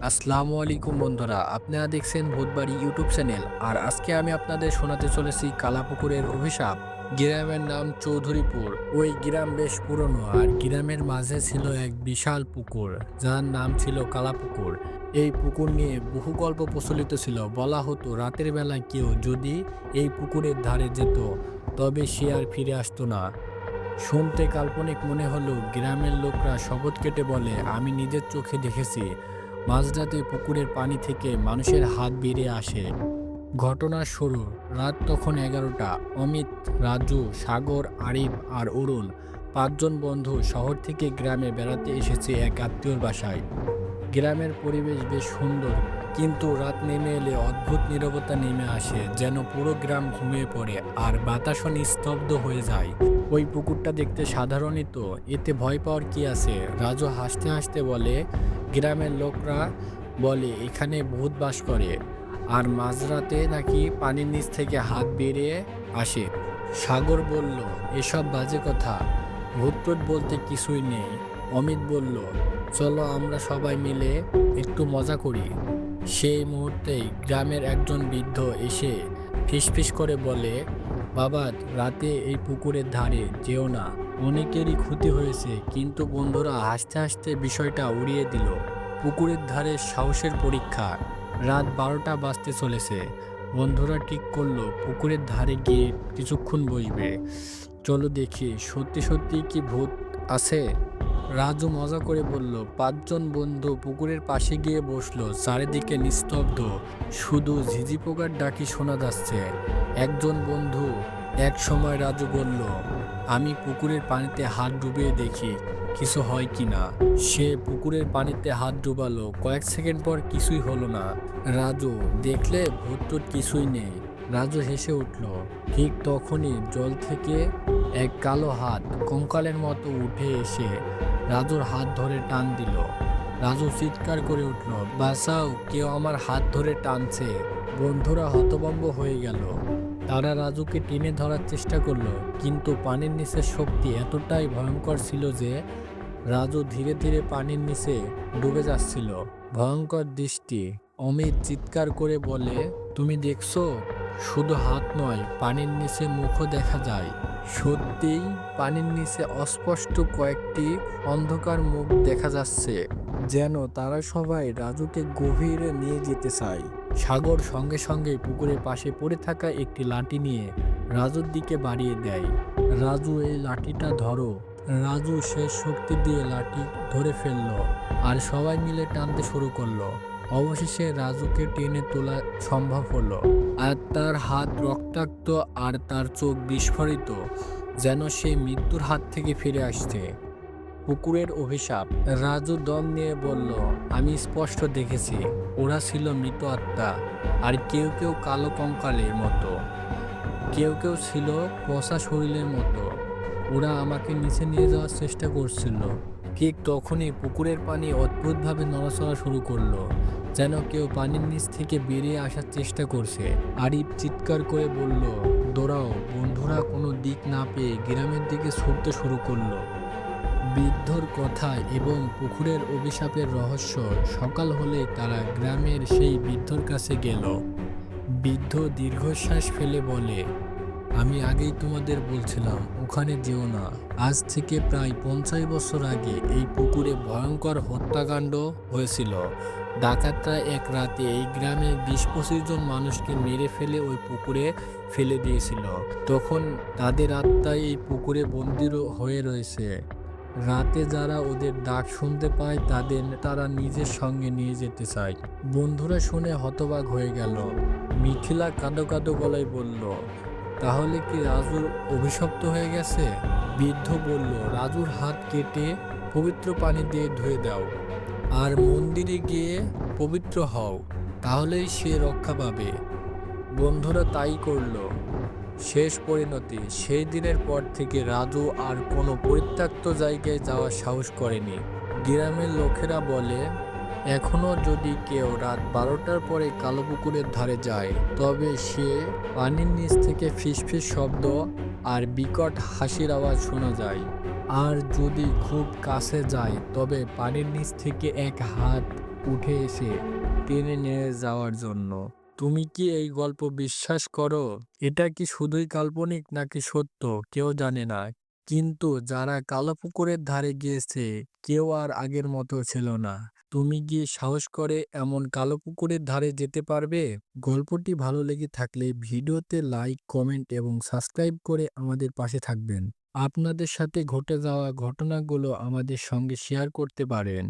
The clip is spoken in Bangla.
আসসালামু আলাইকুম বন্ধুরা, আপনারা দেখছেন ভূতবাড়ি ইউটিউব চ্যানেল। আর আজকে আমি আপনাদের শোনাতে চলেছি কালাপুকুরের অভিশাপ। গ্রামের নাম চৌধুরীপুর। ওই গ্রাম বেশ পুরনো, আর গ্রামের মাঝে ছিল এক বিশাল পুকুর, যার নাম ছিল কালাপুকুর। এই পুকুর নিয়ে বহু গল্প প্রচলিত ছিল। বলা হতো রাতের বেলায় কেউ যদি এই পুকুরের ধারে যেত, তবে সে আর ফিরে আসতো না। শুনতে কাল্পনিক মনে হলেও গ্রামের লোকরা শপথ কেটে বলে, আমি নিজের চোখে দেখেছি মাঝরাতে পুকুরের পানি থেকে মানুষের হাত বেরিয়ে আসে। ঘটনার শুরু রাত তখন 11টা। অমিত, রাজু, সাগর, আরিফ আর অরুণ, পাঁচজন বন্ধু শহর থেকে গ্রামে বেড়াতে এসেছে এক আত্মীয়র বাসায়। গ্রামের পরিবেশ বেশ সুন্দর, কিন্তু রাত নেমে এলে অদ্ভুত নীরবতা নেমে আসে, যেন পুরো গ্রাম ঘুমিয়ে পড়ে আর বাতাসও নিস্তব্ধ হয়ে যায়। ওই পুকুরটা দেখতে সাধারণত, এতে ভয় পাওয়ার কি আছে? রাজু হাসতে হাসতে বলে, গ্রামের লোকরা বলে এখানে ভূত বাস করে, আর মাঝরাতে নাকি পানির নিচ থেকে হাত বেরিয়ে আসে। সাগর বলল, এসব বাজে কথা, ভূত টুত বলতে কিছুই নেই। অমিত বলল, চলো আমরা সবাই মিলে একটু মজা করি। সেই মুহূর্তেই গ্রামের একজন বৃদ্ধ এসে ফিসফিস করে বলে, বাবা, রাতে এই পুকুরের ধারে যেও না, অনেকেরই ক্ষতি হয়েছে। কিন্তু বন্ধুরা হাসতে হাসতে বিষয়টা উড়িয়ে দিল। পুকুরের ধারে সাহসের পরীক্ষা। রাত 12টা বাজতে চলেছে। বন্ধুরা ঠিক করলো পুকুরের ধারে গিয়ে কিছুক্ষণ বসবে। চলো দেখি সত্যি সত্যি কি ভূত আছে। রাজু মজা করে বলল। পাঁচজন বন্ধু পুকুরের পাশে গিয়ে বসলো। চারিদিকে নিস্তব্ধ, শুধু ঝিঝি পোকার ডাকি শোনা যাচ্ছে। একজন বন্ধু এক সময় রাজু বলল, আমি পুকুরের পানিতে হাত ডুবিয়ে দেখি কিছু হয় কি না। সে পুকুরের পানিতে হাত ডুবালো। কয়েক সেকেন্ড পর কিছুই হলো না। রাজু দেখলে ভূত টুত কিছুই নেই। রাজু হেসে উঠল। ঠিক তখনই জল থেকে এক কালো হাত কঙ্কালের মতো উঠে এসে রাজুর হাত ধরে টান দিল। রাজু চিৎকার করে উঠল, বাঁচাও, কেউ আমার হাত ধরে টানছে। বন্ধুরা হতভম্ব হয়ে গেল। তারা রাজুকে টেনে ধরার চেষ্টা করলো, কিন্তু পানির নিচের শক্তি এতটাই ভয়ঙ্কর ছিল যে রাজু ধীরে ধীরে পানির নিচে ডুবে যাচ্ছিল। ভয়ঙ্কর দৃষ্টি। অমিত চিৎকার করে বলে, তুমি দেখছো? শুধু হাত নয়, পানির নিচে মুখও দেখা যায়। সত্যিই পানির নিচে অস্পষ্ট কয়েকটি অন্ধকার মুখ দেখা যাচ্ছে, যেন তারা সবাই রাজুকে গভীরে নিয়ে যেতে চায়। সাগর সঙ্গে সঙ্গে পুকুরের পাশে পড়ে থাকা একটি লাঠি নিয়ে রাজুর দিকে বাড়িয়ে দেয়। রাজু, এই লাঠিটা ধরো। রাজু শেষ শক্তি দিয়ে লাঠি ধরে ফেললো, আর সবাই মিলে টানতে শুরু করলো। অবশেষে রাজুকে টেনে তোলা সম্ভব হলো, আর তার হাত রক্তাক্ত আর তার চোখ বিস্ফোরিত, যেন সে মৃত্যুর হাত থেকে ফিরে আসছে। পুকুরের অভিশাপ। রাজু দম নিয়ে বলল, আমি স্পষ্ট দেখেছি, ওরা ছিল মৃত আত্মা, আর কেউ কেউ কালো কঙ্কালের মতো, কেউ কেউ ছিল পচা শরীরের মতো। ওরা আমাকে নিচে নিয়ে যাওয়ার চেষ্টা করছিল। ঠিক তখনই পুকুরের পানি অদ্ভুতভাবে নড়াচড়া শুরু করলো, যেন কেউ পানির নিচ থেকে বেরিয়ে আসার চেষ্টা করছে। আরিফ চিৎকার করে বলল, দৌড়াও। বন্ধুরা কোনো দিক না পেয়ে গ্রামের দিকে ছুটতে শুরু করলো। বৃদ্ধর কথা এবং পুকুরের অভিশাপের রহস্য। সকাল হলেই তারা গ্রামের সেই বৃদ্ধর কাছে গেল। বৃদ্ধ দীর্ঘশ্বাস ফেলে বলে, আমি আগেই তোমাদের বলছিলাম ওখানে যেও না। আজ থেকে প্রায় 50 বছর আগে এই পুকুরে ভয়ঙ্কর হত্যাকাণ্ড হয়েছিল। ডাকাতরা এক রাতে এই গ্রামের 20-25 জন মানুষকে মেরে ফেলে ওই পুকুরে ফেলে দিয়েছিল। তখন তাদের আত্মাই এই পুকুরে বন্দী হয়ে রয়েছে। রাতে যারা ওদের ডাক শুনতে পায় তারা নিজের সঙ্গে নিয়ে যেতে চায়। বন্ধুরা শুনে হতবাক হয়ে গেল। মিথিলা কাঁদো কাঁদো গলায় বলল, তাহলে কি রাজুর অভিশপ্ত হয়ে গেছে? বৃদ্ধ বলল, রাজুর হাত কেটে পবিত্র পানি দিয়ে ধুয়ে দাও, আর মন্দিরে গিয়ে পবিত্র হও, তাহলেই সে রক্ষা পাবে। বন্ধুরা তাই করল। শেষ পরিণতি। সেই দিনের পর থেকে রাজু আর কোনো পরিত্যক্ত জায়গায় যাওয়ার সাহস করেনি। গ্রামের লোকেরা বলে, এখনো যদি কেউ রাত 12টার পরে কালো পুকুরের ধারে যায়, তবে সে পানির নিচ থেকে ফিসফিস শব্দ আর বিকট হাসির আওয়াজ শোনা যায়। আর যদি খুব কাছে যায়, তবে পানির নিচ থেকে এক হাত উঠে এসে টেনে নিয়ে যাওয়ার জন্য। তুমি কি এই গল্প বিশ্বাস করো? এটা কি শুধুই কাল্পনিক নাকি সত্য কেউ জানে না। কিন্তু যারা কালো পুকুরের ধারে গিয়েছে কেউ আর আগের মতো ছিল না। তুমি কি সাহস করে এমন কালো পুকুরের ধারে যেতে পারবে? গল্পটি ভালো লেগে থাকলে ভিডিওতে লাইক, কমেন্ট এবং সাবস্ক্রাইব করে আমাদের পাশে থাকবেন। আপনাদের সাথে ঘটে যাওয়া ঘটনাগুলো আমাদের সঙ্গে শেয়ার করতে পারেন।